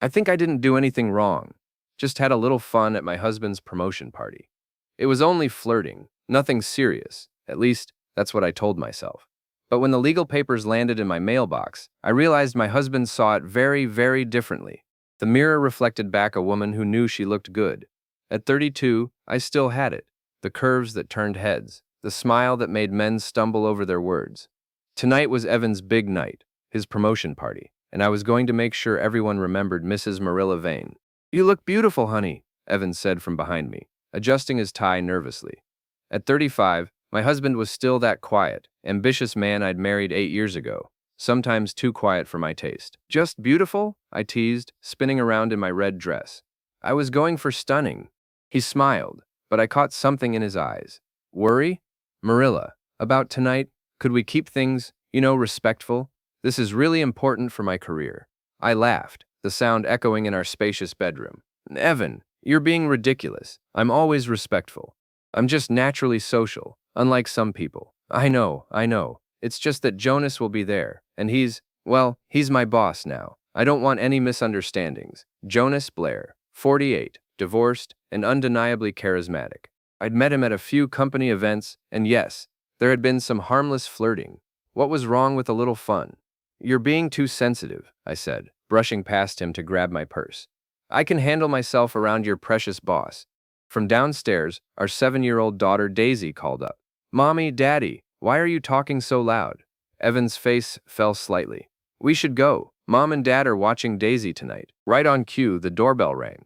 I think I didn't do anything wrong. Just had a little fun at my husband's promotion party. It was only flirting, nothing serious. At least, that's what I told myself. But when the legal papers landed in my mailbox, I realized my husband saw it very, very differently. The mirror reflected back a woman who knew she looked good. At 32, I still had it. The curves that turned heads, the smile that made men stumble over their words. Tonight was Evan's big night, his promotion party, and I was going to make sure everyone remembered Mrs. Marilla Vane. "You look beautiful, honey," Evan said from behind me, adjusting his tie nervously. At 35, my husband was still that quiet, ambitious man I'd married 8 years ago, sometimes too quiet for my taste. "Just beautiful?" I teased, spinning around in my red dress. I was going for stunning. He smiled, but I caught something in his eyes. Worry? "Marilla, about tonight, could we keep things, respectful? This is really important for my career." I laughed, the sound echoing in our spacious bedroom. "Evan, you're being ridiculous. I'm always respectful. I'm just naturally social, unlike some people." I know. It's just that Jonas will be there, and he's my boss now. I don't want any misunderstandings. Jonas Blair, 48, divorced, and undeniably charismatic. I'd met him at a few company events, and yes, there had been some harmless flirting. What was wrong with a little fun? "You're being too sensitive," I said, brushing past him to grab my purse. "I can handle myself around your precious boss." From downstairs, our 7-year-old daughter Daisy called up. "Mommy, Daddy, why are you talking so loud?" Evan's face fell slightly. "We should go. Mom and Dad are watching Daisy tonight." Right on cue, the doorbell rang.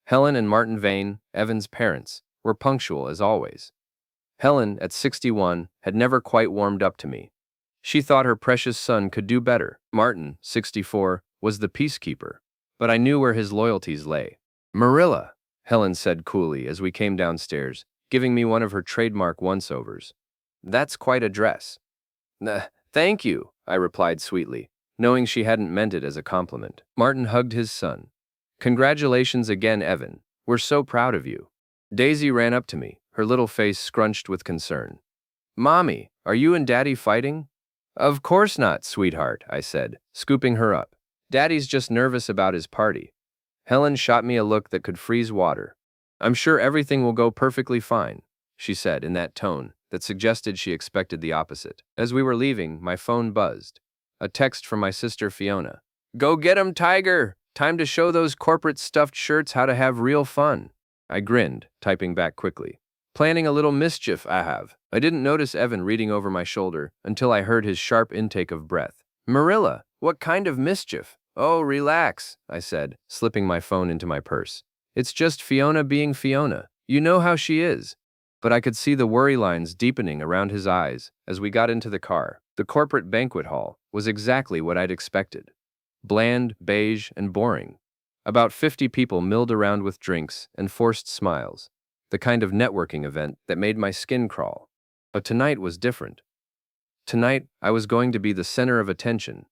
Helen and Martin Vane, Evan's parents, were punctual as always. Helen, at 61, had never quite warmed up to me. She thought her precious son could do better. Martin, 64, was the peacekeeper, but I knew where his loyalties lay. "Marilla," Helen said coolly as we came downstairs, giving me one of her trademark once-overs. "That's quite a dress." Thank you," I replied sweetly, knowing she hadn't meant it as a compliment. Martin hugged his son. "Congratulations again, Evan. We're so proud of you." Daisy ran up to me, her little face scrunched with concern. "Mommy, are you and Daddy fighting?" "Of course not, sweetheart," I said, scooping her up. "Daddy's just nervous about his party." Helen shot me a look that could freeze water. "I'm sure everything will go perfectly fine," she said in that tone that suggested she expected the opposite. As we were leaving, my phone buzzed. A text from my sister Fiona. "Go get 'em, Tiger! Time to show those corporate stuffed shirts how to have real fun." I grinned, typing back quickly. "Planning a little mischief, I have." I didn't notice Evan reading over my shoulder until I heard his sharp intake of breath. "Marilla, what kind of mischief?" "Oh, relax," I said, slipping my phone into my purse. "It's just Fiona being Fiona. You know how she is." But I could see the worry lines deepening around his eyes as we got into the car. The corporate banquet hall was exactly what I'd expected. Bland, beige, and boring. About 50 people milled around with drinks and forced smiles, the kind of networking event that made my skin crawl. But tonight was different. Tonight, I was going to be the center of attention.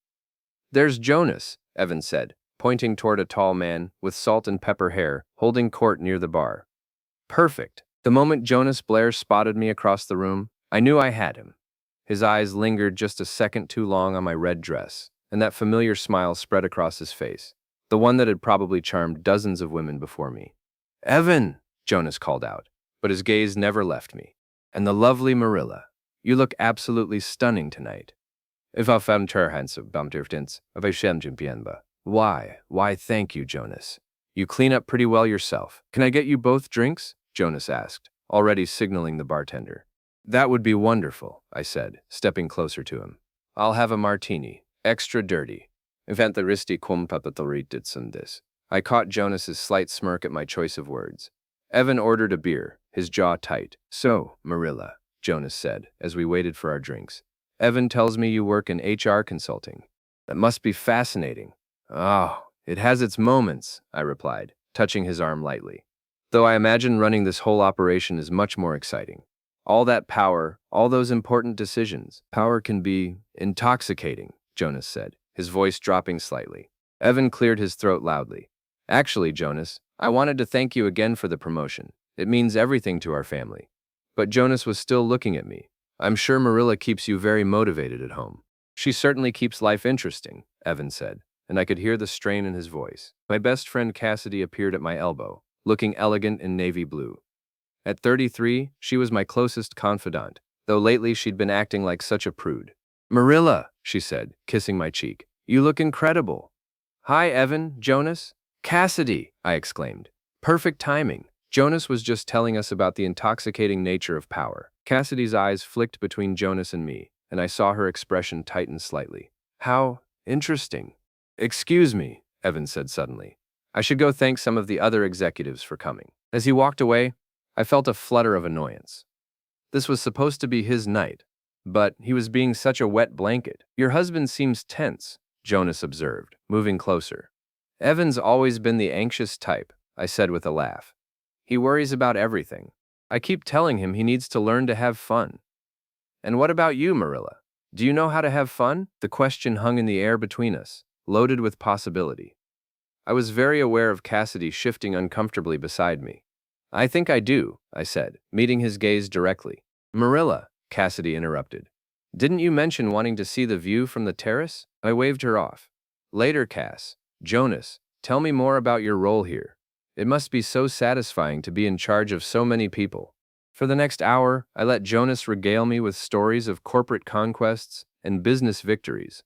"There's Jonas," Evan said, pointing toward a tall man with salt and pepper hair holding court near the bar. Perfect. The moment Jonas Blair spotted me across the room, I knew I had him. His eyes lingered just a second too long on my red dress, and that familiar smile spread across his face, the one that had probably charmed dozens of women before me. "Evan," Jonas called out, but his gaze never left me. "And the lovely Marilla. You look absolutely stunning tonight." Why, thank you, Jonas. You clean up pretty well yourself. Can I get you both drinks?" Jonas asked, already signaling the bartender. "That would be wonderful," I said, stepping closer to him. "I'll have a martini, extra dirty." I caught Jonas's slight smirk at my choice of words. Evan ordered a beer, his jaw tight. "So, Marilla," Jonas said, as we waited for our drinks. "Evan tells me you work in HR consulting. That must be fascinating." "Oh, it has its moments," I replied, touching his arm lightly. "Though I imagine running this whole operation is much more exciting. All that power, all those important decisions. Power can be intoxicating," Jonas said, his voice dropping slightly. Evan cleared his throat loudly. "Actually, Jonas, I wanted to thank you again for the promotion. It means everything to our family." But Jonas was still looking at me. "I'm sure Marilla keeps you very motivated at home." "She certainly keeps life interesting," Evan said, and I could hear the strain in his voice. My best friend Cassidy appeared at my elbow, looking elegant in navy blue. At 33, she was my closest confidant, though lately she'd been acting like such a prude. "Marilla," she said, kissing my cheek, "you look incredible." "Hi, Evan, Jonas." "Cassidy," I exclaimed. Perfect timing. Jonas was just telling us about the intoxicating nature of power. Cassidy's eyes flicked between Jonas and me, and I saw her expression tighten slightly. "How interesting." "Excuse me," Evan said suddenly. "I should go thank some of the other executives for coming." As he walked away, I felt a flutter of annoyance. This was supposed to be his night, but he was being such a wet blanket. "Your husband seems tense," Jonas observed, moving closer. "Evan's always been the anxious type," I said with a laugh. "He worries about everything. I keep telling him he needs to learn to have fun." "And what about you, Marilla? Do you know how to have fun?" The question hung in the air between us, loaded with possibility. I was very aware of Cassidy shifting uncomfortably beside me. "I think I do," I said, meeting his gaze directly. "Marilla," Cassidy interrupted. "Didn't you mention wanting to see the view from the terrace?" I waved her off. "Later, Cass. Jonas, tell me more about your role here. It must be so satisfying to be in charge of so many people." For the next hour, I let Jonas regale me with stories of corporate conquests and business victories.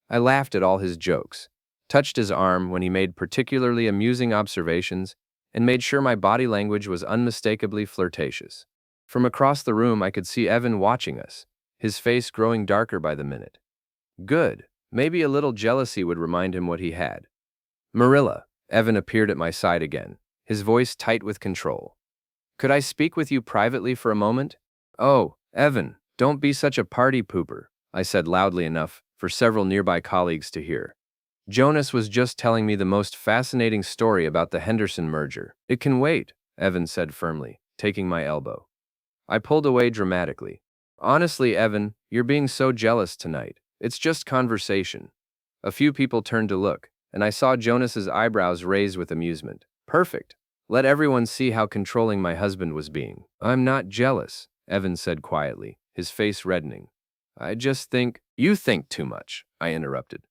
I laughed at all his jokes, touched his arm when he made particularly amusing observations, and made sure my body language was unmistakably flirtatious. From across the room, I could see Evan watching us, his face growing darker by the minute. Good. Maybe a little jealousy would remind him what he had. "Marilla," Evan appeared at my side again, his voice tight with control. "Could I speak with you privately for a moment?" "Oh, Evan, don't be such a party pooper," I said loudly enough for several nearby colleagues to hear. "Jonas was just telling me the most fascinating story about the Henderson merger." "It can wait," Evan said firmly, taking my elbow. I pulled away dramatically. "Honestly, Evan, you're being so jealous tonight. It's just conversation." A few people turned to look, and I saw Jonas's eyebrows raise with amusement. Perfect. Let everyone see how controlling my husband was being. "I'm not jealous," Evan said quietly, his face reddening. "I just think—" "You think too much," I interrupted,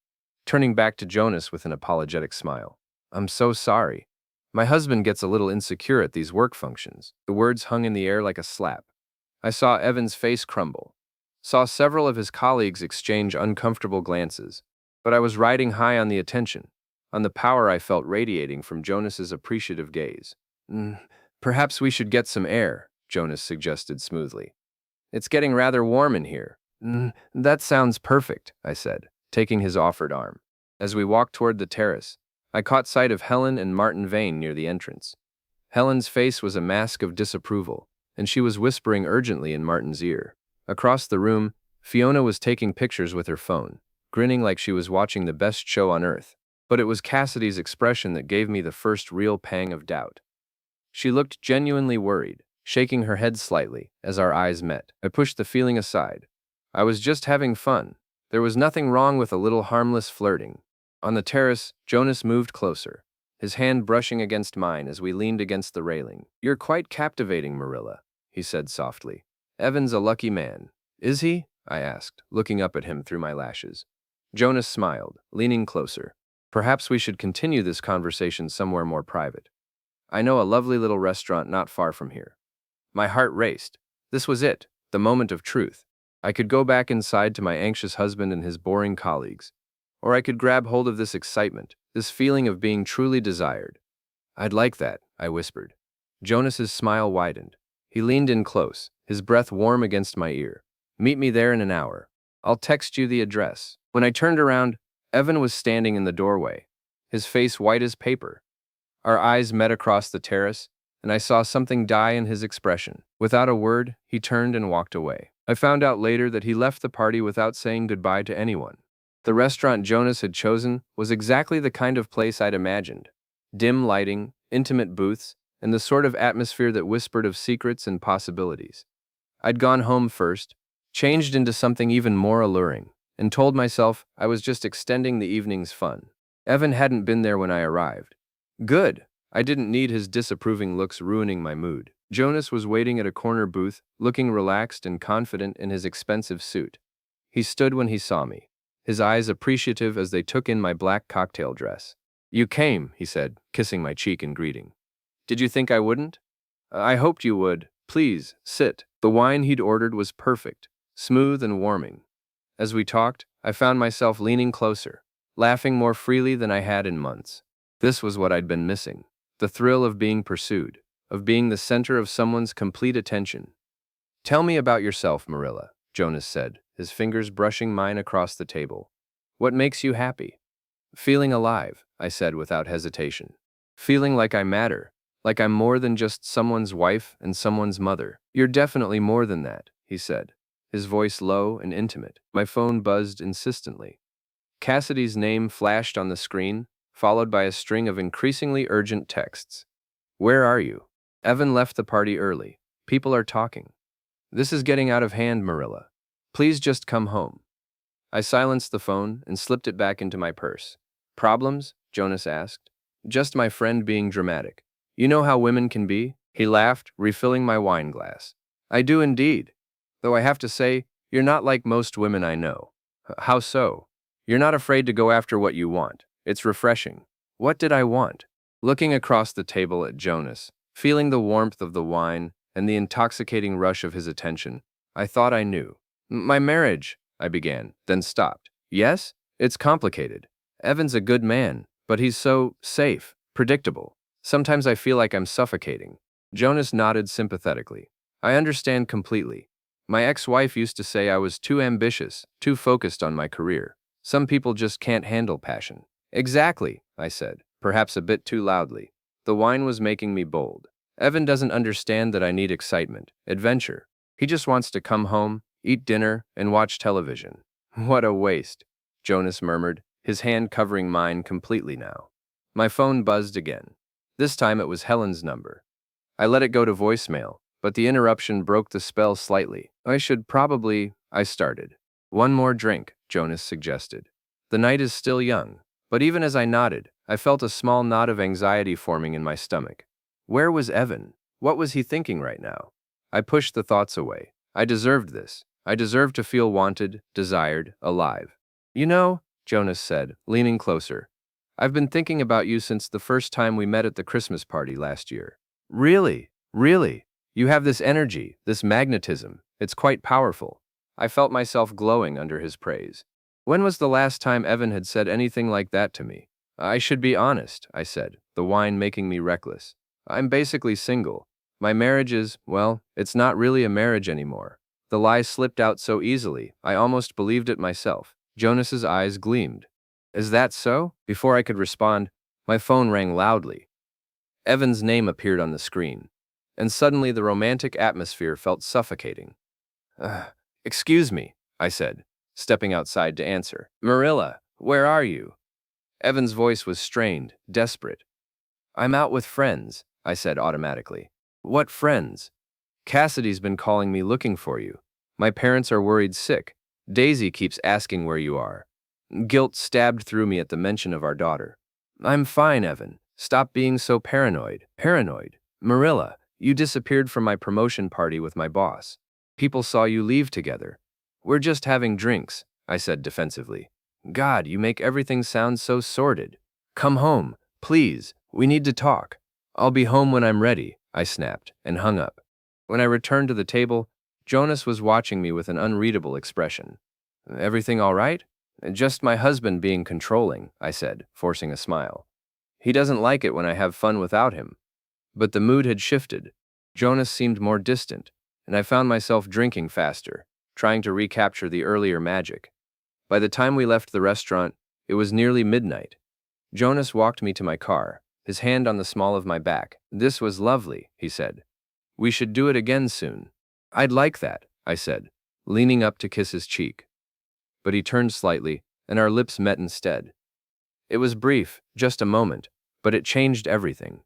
turning back to Jonas with an apologetic smile. "I'm so sorry. My husband gets a little insecure at these work functions." The words hung in the air like a slap. I saw Evan's face crumble, saw several of his colleagues exchange uncomfortable glances, but I was riding high on the attention, on the power I felt radiating from Jonas's appreciative gaze. Perhaps we should get some air," Jonas suggested smoothly. "It's getting rather warm in here." That sounds perfect," I said, taking his offered arm. As we walked toward the terrace, I caught sight of Helen and Martin Vane near the entrance. Helen's face was a mask of disapproval, and she was whispering urgently in Martin's ear. Across the room, Fiona was taking pictures with her phone, grinning like she was watching the best show on earth. But it was Cassidy's expression that gave me the first real pang of doubt. She looked genuinely worried, shaking her head slightly as our eyes met. I pushed the feeling aside. I was just having fun. There was nothing wrong with a little harmless flirting. On the terrace, Jonas moved closer, his hand brushing against mine as we leaned against the railing. "You're quite captivating, Marilla," he said softly. "Evan's a lucky man." "Is he?" I asked, looking up at him through my lashes. Jonas smiled, leaning closer. "Perhaps we should continue this conversation somewhere more private. I know a lovely little restaurant not far from here." My heart raced. This was it, the moment of truth. I could go back inside to my anxious husband and his boring colleagues, or I could grab hold of this excitement, this feeling of being truly desired. "I'd like that," I whispered. Jonas's smile widened. He leaned in close, his breath warm against my ear. "Meet me there in an hour. I'll text you the address." When I turned around, Evan was standing in the doorway, his face white as paper. Our eyes met across the terrace, and I saw something die in his expression. Without a word, he turned and walked away. I found out later that he left the party without saying goodbye to anyone. The restaurant Jonas had chosen was exactly the kind of place I'd imagined. Dim lighting, intimate booths, and the sort of atmosphere that whispered of secrets and possibilities. I'd gone home first, changed into something even more alluring, and told myself I was just extending the evening's fun. Evan hadn't been there when I arrived. Good. I didn't need his disapproving looks ruining my mood. Jonas was waiting at a corner booth, looking relaxed and confident in his expensive suit. He stood when he saw me, his eyes appreciative as they took in my black cocktail dress. "You came," he said, kissing my cheek in greeting. "Did you think I wouldn't?" "I hoped you would. Please, sit." The wine he'd ordered was perfect, smooth and warming. As we talked, I found myself leaning closer, laughing more freely than I had in months. This was what I'd been missing. The thrill of being pursued, of being the center of someone's complete attention. "Tell me about yourself, Marilla," Jonas said, his fingers brushing mine across the table. "What makes you happy?" "Feeling alive," I said without hesitation. "Feeling like I matter, like I'm more than just someone's wife and someone's mother." "You're definitely more than that," he said, his voice low and intimate. My phone buzzed insistently. Cassidy's name flashed on the screen, followed by a string of increasingly urgent texts. "Where are you?" "Evan left the party early. People are talking." "This is getting out of hand, Marilla. Please just come home." I silenced the phone and slipped it back into my purse. "Problems?" Jonas asked. "Just my friend being dramatic. You know how women can be?" He laughed, refilling my wine glass. "I do indeed. Though I have to say, you're not like most women I know." "How so?" "You're not afraid to go after what you want. It's refreshing." What did I want? Looking across the table at Jonas, feeling the warmth of the wine and the intoxicating rush of his attention, I thought I knew. "My marriage," I began, then stopped. "Yes? It's complicated. Evan's a good man, but he's so safe, predictable. Sometimes I feel like I'm suffocating." Jonas nodded sympathetically. "I understand completely. My ex-wife used to say I was too ambitious, too focused on my career. Some people just can't handle passion." "Exactly," I said, perhaps a bit too loudly. The wine was making me bold. "Evan doesn't understand that I need excitement, adventure. He just wants to come home, eat dinner, and watch television." "What a waste," Jonas murmured, his hand covering mine completely now. My phone buzzed again. This time it was Helen's number. I let it go to voicemail, but the interruption broke the spell slightly. I started. "One more drink," Jonas suggested. "The night is still young." But even as I nodded, I felt a small knot of anxiety forming in my stomach. Where was Evan? What was he thinking right now? I pushed the thoughts away. I deserved this. I deserved to feel wanted, desired, alive. "You know," Jonas said, leaning closer, "I've been thinking about you since the first time we met at the Christmas party last year." "Really? Really? You have this energy, this magnetism. It's quite powerful." I felt myself glowing under his praise. When was the last time Evan had said anything like that to me? "I should be honest," I said, the wine making me reckless. "I'm basically single. My marriage is, well, it's not really a marriage anymore." The lie slipped out so easily, I almost believed it myself. Jonas's eyes gleamed. "Is that so?" Before I could respond, my phone rang loudly. Evan's name appeared on the screen, and suddenly the romantic atmosphere felt suffocating. Excuse me," I said, stepping outside to answer. "Marilla, where are you?" Evan's voice was strained, desperate. "I'm out with friends," I said automatically. "What friends?" "Cassidy's been calling me looking for you. My parents are worried sick. Daisy keeps asking where you are." Guilt stabbed through me at the mention of our daughter. "I'm fine, Evan. Stop being so paranoid." "Paranoid? Marilla, you disappeared from my promotion party with my boss. People saw you leave together." "We're just having drinks," I said defensively. "God, you make everything sound so sordid." "Come home, please. We need to talk." "I'll be home when I'm ready," I snapped, and hung up. When I returned to the table, Jonas was watching me with an unreadable expression. "Everything all right?" "Just my husband being controlling," I said, forcing a smile. "He doesn't like it when I have fun without him." But the mood had shifted. Jonas seemed more distant, and I found myself drinking faster, trying to recapture the earlier magic. By the time we left the restaurant, it was nearly midnight. Jonas walked me to my car, his hand on the small of my back. "This was lovely," he said. "We should do it again soon." "I'd like that," I said, leaning up to kiss his cheek. But he turned slightly, and our lips met instead. It was brief, just a moment, but it changed everything.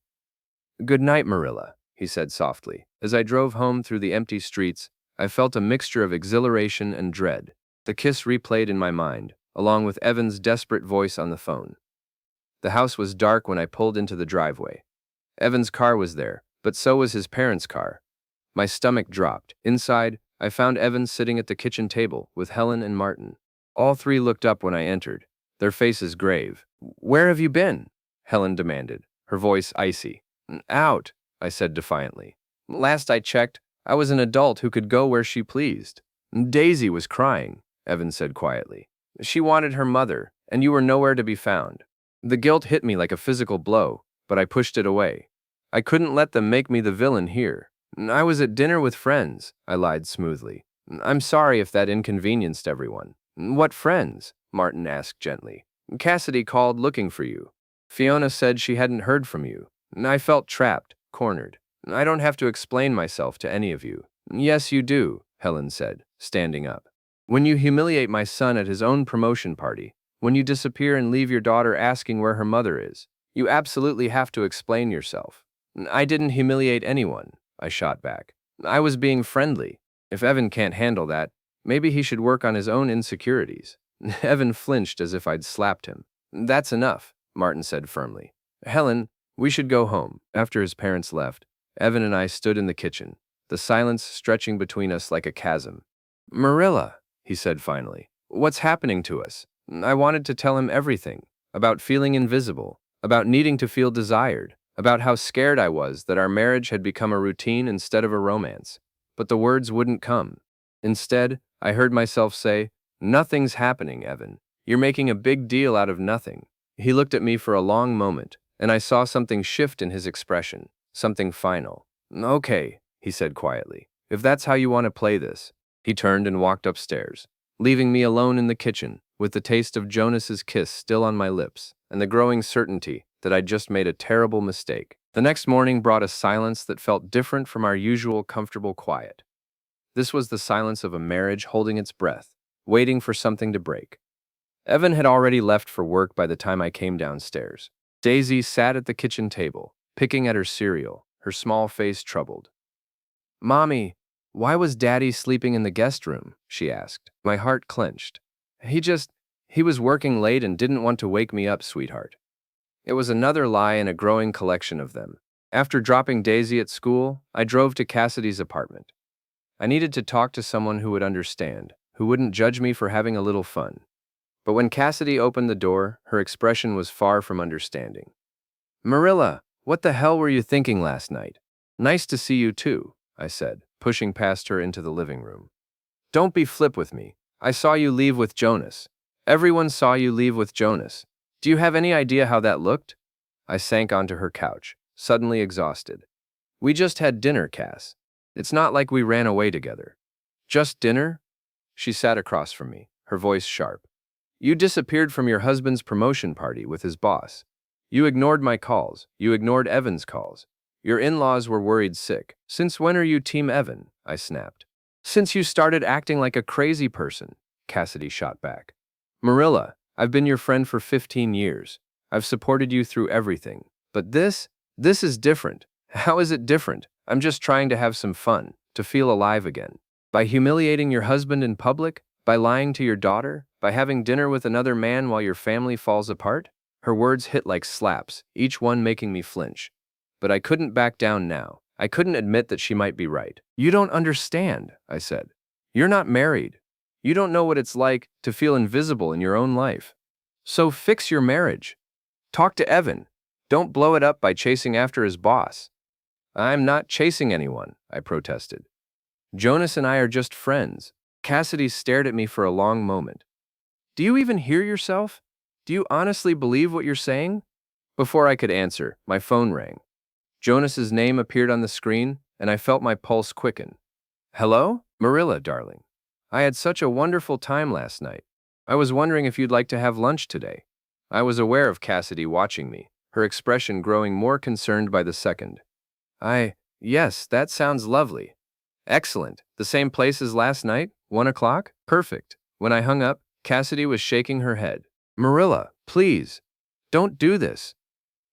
"Good night, Marilla," he said softly. As I drove home through the empty streets, I felt a mixture of exhilaration and dread. The kiss replayed in my mind, along with Evan's desperate voice on the phone. The house was dark when I pulled into the driveway. Evan's car was there, but so was his parents' car. My stomach dropped. Inside, I found Evan sitting at the kitchen table with Helen and Martin. All three looked up when I entered, their faces grave. "Where have you been?" Helen demanded, her voice icy. "Out," I said defiantly. "Last I checked, I was an adult who could go where she pleased." "Daisy was crying," Evan said quietly. "She wanted her mother, and you were nowhere to be found." The guilt hit me like a physical blow, but I pushed it away. I couldn't let them make me the villain here. "I was at dinner with friends," I lied smoothly. "I'm sorry if that inconvenienced everyone." "What friends?" Martin asked gently. "Cassidy called looking for you. Fiona said she hadn't heard from you." I felt trapped, cornered. "I don't have to explain myself to any of you." "Yes, you do," Helen said, standing up. "When you humiliate my son at his own promotion party, when you disappear and leave your daughter asking where her mother is, you absolutely have to explain yourself." "I didn't humiliate anyone," I shot back. "I was being friendly. If Evan can't handle that, maybe he should work on his own insecurities." Evan flinched as if I'd slapped him. "That's enough," Martin said firmly. "Helen, we should go home." After his parents left, Evan and I stood in the kitchen, the silence stretching between us like a chasm. "Marilla," he said finally, "what's happening to us?" I wanted to tell him everything, about feeling invisible, about needing to feel desired, about how scared I was that our marriage had become a routine instead of a romance. But the words wouldn't come. Instead, I heard myself say, "Nothing's happening, Evan. You're making a big deal out of nothing." He looked at me for a long moment, and I saw something shift in his expression, something final. "Okay," he said quietly, "if that's how you want to play this." He turned and walked upstairs, leaving me alone in the kitchen, with the taste of Jonas's kiss still on my lips, and the growing certainty that I'd just made a terrible mistake. The next morning brought a silence that felt different from our usual comfortable quiet. This was the silence of a marriage holding its breath, waiting for something to break. Evan had already left for work by the time I came downstairs. Daisy sat at the kitchen table, picking at her cereal, her small face troubled. "Mommy, why was Daddy sleeping in the guest room?" she asked. My heart clenched. He was working late and didn't want to wake me up, sweetheart." It was another lie in a growing collection of them. After dropping Daisy at school, I drove to Cassidy's apartment. I needed to talk to someone who would understand, who wouldn't judge me for having a little fun. But when Cassidy opened the door, her expression was far from understanding. "Marilla, what the hell were you thinking last night?" "Nice to see you too," I said, pushing past her into the living room. "Don't be flip with me. I saw you leave with Jonas. Everyone saw you leave with Jonas. Do you have any idea how that looked?" I sank onto her couch, suddenly exhausted. "We just had dinner, Cass. It's not like we ran away together." "Just dinner?" She sat across from me, her voice sharp. "You disappeared from your husband's promotion party with his boss. You ignored my calls. You ignored Evan's calls. Your in-laws were worried sick. Since when are you Team Evan?" I snapped. "Since you started acting like a crazy person," Cassidy shot back. "Marilla, I've been your friend for 15 years. I've supported you through everything. But this is different." "How is it different? I'm just trying to have some fun, to feel alive again." "By humiliating your husband in public? By lying to your daughter? By having dinner with another man while your family falls apart?" Her words hit like slaps, each one making me flinch. But I couldn't back down now. I couldn't admit that she might be right. "You don't understand," I said. "You're not married. You don't know what it's like to feel invisible in your own life. So fix your marriage. Talk to Evan. Don't blow it up by chasing after his boss." "I'm not chasing anyone," I protested. "Jonas and I are just friends." Cassidy stared at me for a long moment. "Do you even hear yourself? Do you honestly believe what you're saying?" Before I could answer, my phone rang. Jonas's name appeared on the screen, and I felt my pulse quicken. "Hello? Marilla, darling. I had such a wonderful time last night. I was wondering if you'd like to have lunch today." I was aware of Cassidy watching me, her expression growing more concerned by the second. Yes, that sounds lovely." "Excellent. The same place as last night? 1 o'clock? Perfect." When I hung up, Cassidy was shaking her head. "Marilla, please. Don't do this.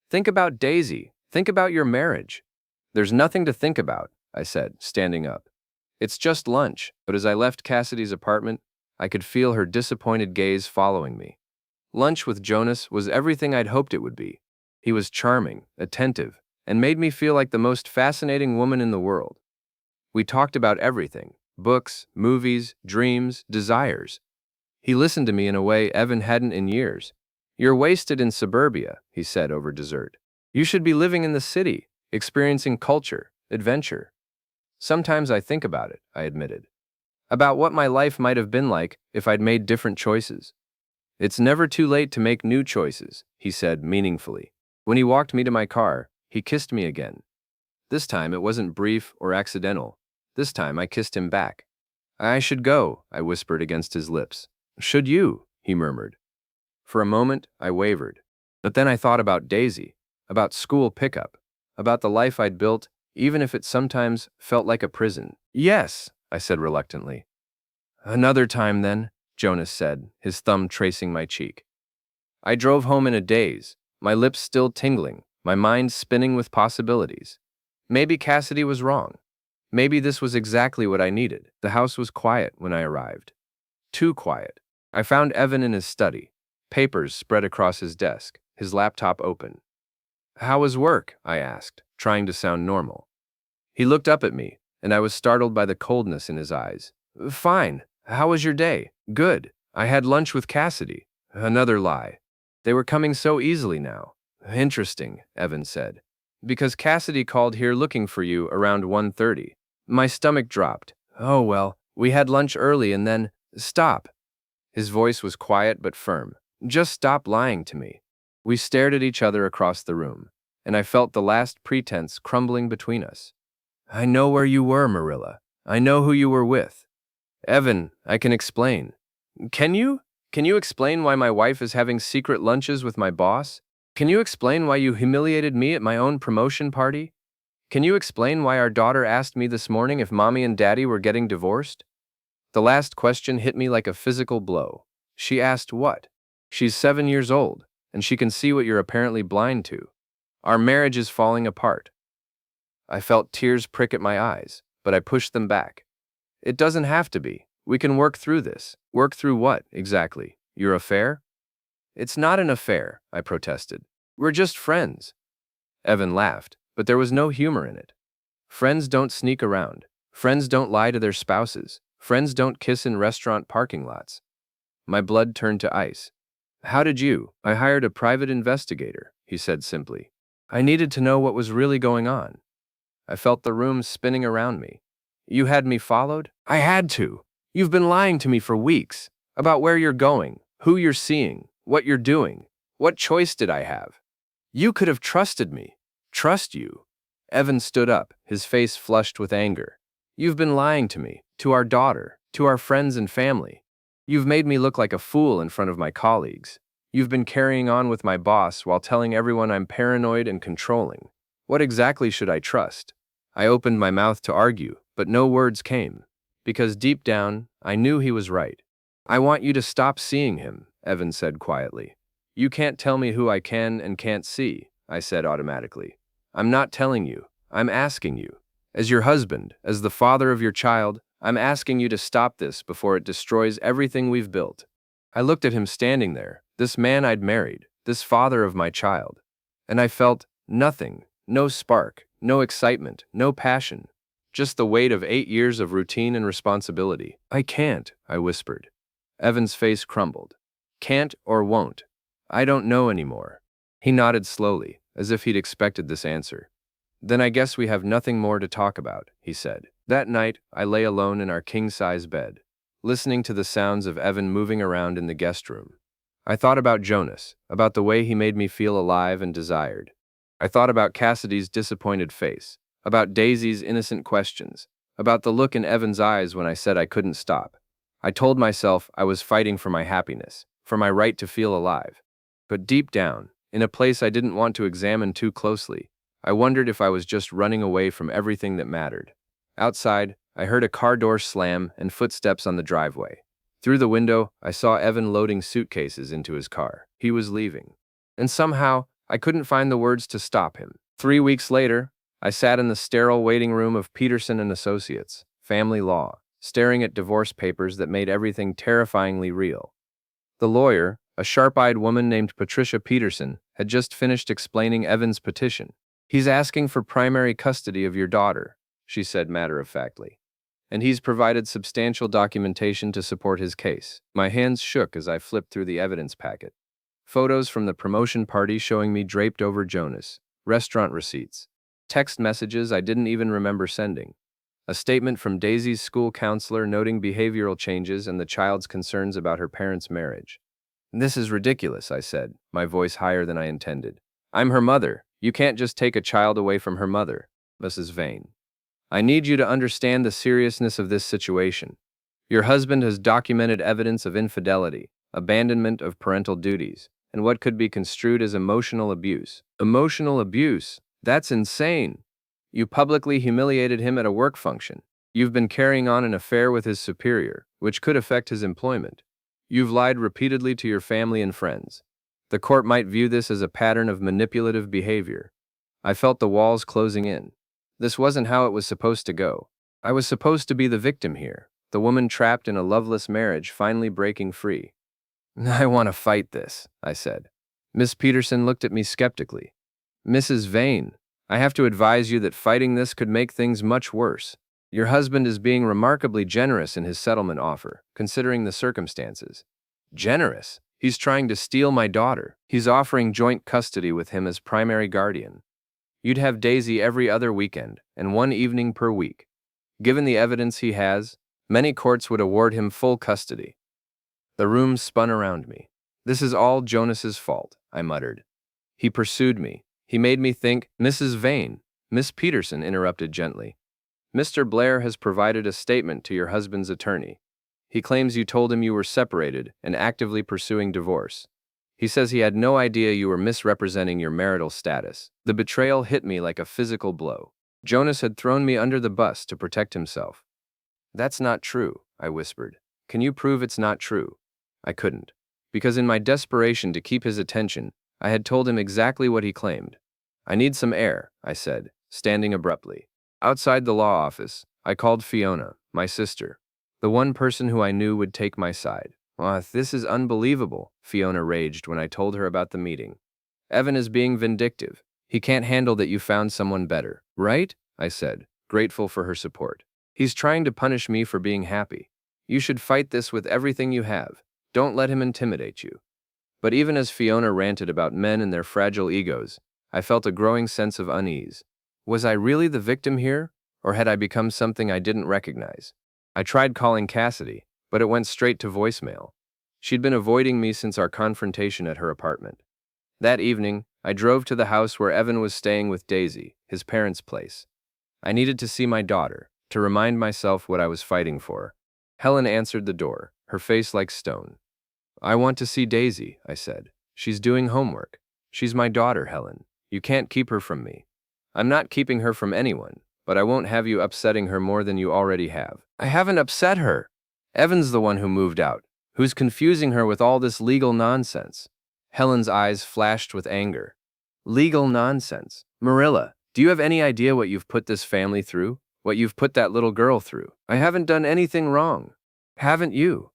Think about Daisy. Think about your marriage." "There's nothing to think about," I said, standing up. "It's just lunch." But as I left Cassidy's apartment, I could feel her disappointed gaze following me. Lunch with Jonas was everything I'd hoped it would be. He was charming, attentive, and made me feel like the most fascinating woman in the world. We talked about everything: books, movies, dreams, desires. He listened to me in a way Evan hadn't in years. "You're wasted in suburbia," he said over dessert. "You should be living in the city, experiencing culture, adventure." Sometimes I think about it, I admitted. About what my life might have been like if I'd made different choices. "It's never too late to make new choices," he said meaningfully. When he walked me to my car, he kissed me again. This time it wasn't brief or accidental. This time I kissed him back. "I should go," I whispered against his lips. "Should you?" he murmured. For a moment, I wavered. But then I thought about Daisy, about school pickup, about the life I'd built, even if it sometimes felt like a prison. "Yes," I said reluctantly. "Another time then," Jonas said, his thumb tracing my cheek. I drove home in a daze, my lips still tingling, my mind spinning with possibilities. Maybe Cassidy was wrong. Maybe this was exactly what I needed. The house was quiet when I arrived. Too quiet. I found Evan in his study, papers spread across his desk, his laptop open. "How was work?" I asked, trying to sound normal. He looked up at me, and I was startled by the coldness in his eyes. "Fine. How was your day?" "Good. I had lunch with Cassidy." Another lie. They were coming so easily now. "Interesting," Evan said. "Because Cassidy called here looking for you around 1:30. My stomach dropped. "Oh well, we had lunch early and then—" "Stop." His voice was quiet but firm. "Just stop lying to me." We stared at each other across the room, and I felt the last pretense crumbling between us. "I know where you were, Marilla. I know who you were with." "Evan, I can explain." "Can you? Can you explain why my wife is having secret lunches with my boss? Can you explain why you humiliated me at my own promotion party? Can you explain why our daughter asked me this morning if mommy and daddy were getting divorced?" The last question hit me like a physical blow. She asked what? She's 7 years old, and she can see what you're apparently blind to. Our marriage is falling apart. I felt tears prick at my eyes, but I pushed them back. "It doesn't have to be. We can work through this." "Work through what, exactly? Your affair?" "It's not an affair," I protested. "We're just friends." Evan laughed, but there was no humor in it. Friends don't sneak around. Friends don't lie to their spouses. Friends don't kiss in restaurant parking lots. My blood turned to ice. "How did you?" "I hired a private investigator," he said simply. "I needed to know what was really going on." I felt the room spinning around me. "You had me followed?" "I had to. You've been lying to me for weeks. About where you're going, who you're seeing, what you're doing. What choice did I have? You could have trusted me." "Trust you?" Evan stood up, his face flushed with anger. "You've been lying to me, to our daughter, to our friends and family. You've made me look like a fool in front of my colleagues. You've been carrying on with my boss while telling everyone I'm paranoid and controlling. What exactly should I trust?" I opened my mouth to argue, but no words came. Because deep down, I knew he was right. "I want you to stop seeing him," Evan said quietly. "You can't tell me who I can and can't see," I said automatically. "I'm not telling you. I'm asking you. As your husband, as the father of your child, I'm asking you to stop this before it destroys everything we've built." I looked at him standing there, this man I'd married, this father of my child. And I felt nothing, no spark, no excitement, no passion. Just the weight of 8 years of routine and responsibility. "I can't," I whispered. Evan's face crumbled. "Can't or won't? I don't know anymore." He nodded slowly, as if he'd expected this answer. "Then I guess we have nothing more to talk about," he said. That night, I lay alone in our king-size bed, listening to the sounds of Evan moving around in the guest room. I thought about Jonas, about the way he made me feel alive and desired. I thought about Cassidy's disappointed face, about Daisy's innocent questions, about the look in Evan's eyes when I said I couldn't stop. I told myself I was fighting for my happiness, for my right to feel alive. But deep down, in a place I didn't want to examine too closely, I wondered if I was just running away from everything that mattered. Outside, I heard a car door slam and footsteps on the driveway. Through the window, I saw Evan loading suitcases into his car. He was leaving. And somehow, I couldn't find the words to stop him. 3 weeks later, I sat in the sterile waiting room of Peterson and Associates, family law, staring at divorce papers that made everything terrifyingly real. The lawyer, a sharp-eyed woman named Patricia Peterson, had just finished explaining Evan's petition. "He's asking for primary custody of your daughter," she said matter-of-factly. and he's provided substantial documentation to support his case. My hands shook as I flipped through the evidence packet. Photos from the promotion party showing me draped over Jonas, restaurant receipts, text messages I didn't even remember sending, a statement from Daisy's school counselor noting behavioral changes and the child's concerns about her parents' marriage. "This is ridiculous," I said, my voice higher than I intended. "I'm her mother. You can't just take a child away from her mother." Mrs. Vane, "I need you to understand the seriousness of this situation. Your husband has documented evidence of infidelity, abandonment of parental duties, and what could be construed as emotional abuse." Emotional abuse? That's insane. You publicly humiliated him at a work function. You've been carrying on an affair with his superior, which could affect his employment. You've lied repeatedly to your family and friends. The court might view this as a pattern of manipulative behavior. I felt the walls closing in. This wasn't how it was supposed to go. I was supposed to be the victim here, the woman trapped in a loveless marriage finally breaking free. "I want to fight this," I said. Miss Peterson looked at me skeptically. "Mrs. Vane, I have to advise you that fighting this could make things much worse. Your husband is being remarkably generous in his settlement offer, considering the circumstances." "Generous? He's trying to steal my daughter. He's offering joint custody with him as primary guardian. You'd have Daisy every other weekend, and one evening per week. Given the evidence he has, many courts would award him full custody." The room spun around me. "This is all Jonas's fault," I muttered. "He pursued me. He made me think—" "Mrs. Vane," Miss Peterson interrupted gently. "Mr. Blair has provided a statement to your husband's attorney. He claims you told him you were separated and actively pursuing divorce. He says he had no idea you were misrepresenting your marital status." The betrayal hit me like a physical blow. Jonas had thrown me under the bus to protect himself. "That's not true," I whispered. "Can you prove it's not true?" I couldn't, because in my desperation to keep his attention, I had told him exactly what he claimed. "I need some air," I said, standing abruptly. Outside the law office, I called Fiona, my sister, the one person who I knew would take my side. This is unbelievable," Fiona raged when I told her about the meeting. "Evan is being vindictive. He can't handle that you found someone better." "Right?" I said, grateful for her support. "He's trying to punish me for being happy. You should fight this with everything you have. Don't let him intimidate you." But even as Fiona ranted about men and their fragile egos, I felt a growing sense of unease. Was I really the victim here, or had I become something I didn't recognize? I tried calling Cassidy, but it went straight to voicemail. She'd been avoiding me since our confrontation at her apartment. That evening, I drove to the house where Evan was staying with Daisy, his parents' place. I needed to see my daughter, to remind myself what I was fighting for. Helen answered the door, her face like stone. "I want to see Daisy," I said. "She's doing homework. She's my daughter, Helen. You can't keep her from me." "I'm not keeping her from anyone, but I won't have you upsetting her more than you already have." "I haven't upset her. Evan's the one who moved out, who's confusing her with all this legal nonsense." Helen's eyes flashed with anger. "Legal nonsense? Marilla, do you have any idea what you've put this family through? What you've put that little girl through? I haven't done anything wrong. Haven't you?"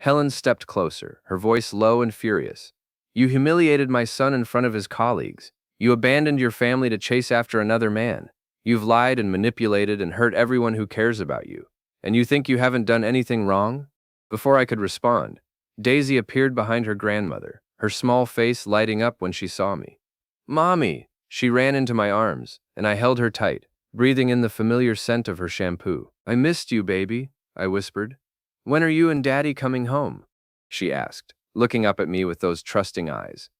Helen stepped closer, her voice low and furious. "You humiliated my son in front of his colleagues. You abandoned your family to chase after another man. You've lied and manipulated and hurt everyone who cares about you. And you think you haven't done anything wrong?" Before I could respond, Daisy appeared behind her grandmother, her small face lighting up when she saw me. "Mommy!" She ran into my arms, and I held her tight, breathing in the familiar scent of her shampoo. "I missed you, baby," I whispered. "When are you and Daddy coming home?" she asked, looking up at me with those trusting eyes.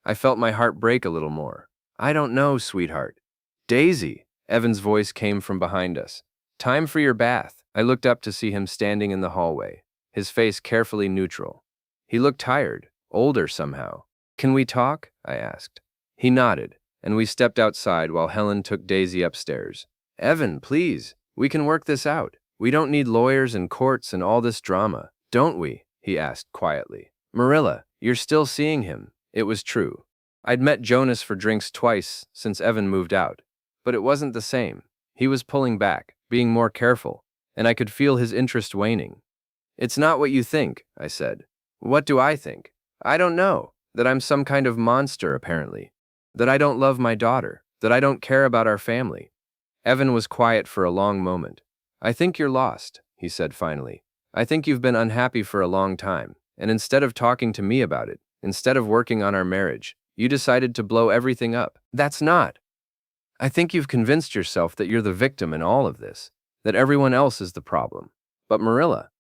I felt my heart break a little more. "I don't know, sweetheart." "Daisy!" Evan's voice came from behind us. "Time for your bath." I looked up to see him standing in the hallway, his face carefully neutral. He looked tired, older somehow. "Can we talk?" I asked. He nodded, and we stepped outside while Helen took Daisy upstairs. "Evan, please, we can work this out. We don't need lawyers and courts and all this drama, don't we?" he asked quietly. "Marilla, you're still seeing him." It was true. I'd met Jonas for drinks twice since Evan moved out, but it wasn't the same. He was pulling back, being more careful, and I could feel his interest waning. "It's not what you think," I said. "What do I think?" "I don't know. That I'm some kind of monster, apparently. That I don't love my daughter. That I don't care about our family." Evan was quiet for a long moment. I think you're lost, he said finally. I think you've been unhappy for a long time, and instead of talking to me about it, instead of working on our marriage, you decided to blow everything up. That's not. I think you've convinced yourself that you're the victim in all of this, that everyone else is the problem. But Marilla,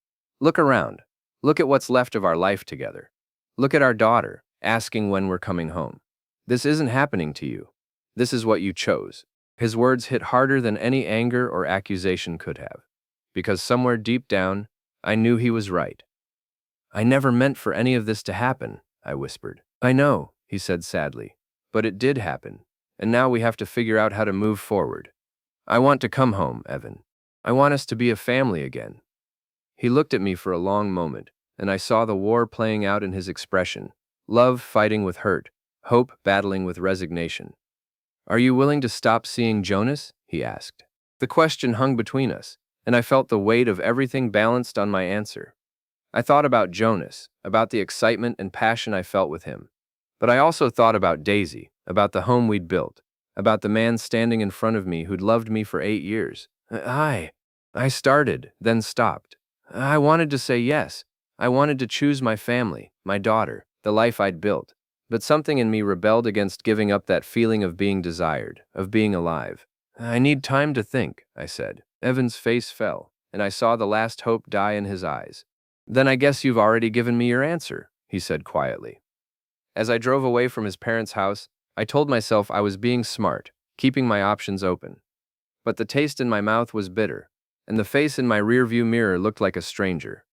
look around. Look at what's left of our life together. Look at our daughter, asking when we're coming home. This isn't happening to you. This is what you chose. His words hit harder than any anger or accusation could have. Because somewhere deep down, I knew he was right. I never meant for any of this to happen, I whispered. I know, he said sadly. But it did happen. And now we have to figure out how to move forward. I want to come home, Evan. I want us to be a family again. He looked at me for a long moment, and I saw the war playing out in his expression, love fighting with hurt, hope battling with resignation. Are you willing to stop seeing Jonas? He asked. The question hung between us, and I felt the weight of everything balanced on my answer. I thought about Jonas, about the excitement and passion I felt with him. But I also thought about Daisy, about the home we'd built, about the man standing in front of me who'd loved me for 8 years. I started, then stopped. I wanted to say yes. I wanted to choose my family, my daughter, the life I'd built. But something in me rebelled against giving up that feeling of being desired, of being alive. I need time to think, I said. Evan's face fell, and I saw the last hope die in his eyes. Then I guess you've already given me your answer, he said quietly. As I drove away from his parents' house, I told myself I was being smart, keeping my options open. But the taste in my mouth was bitter, and the face in my rearview mirror looked like a stranger.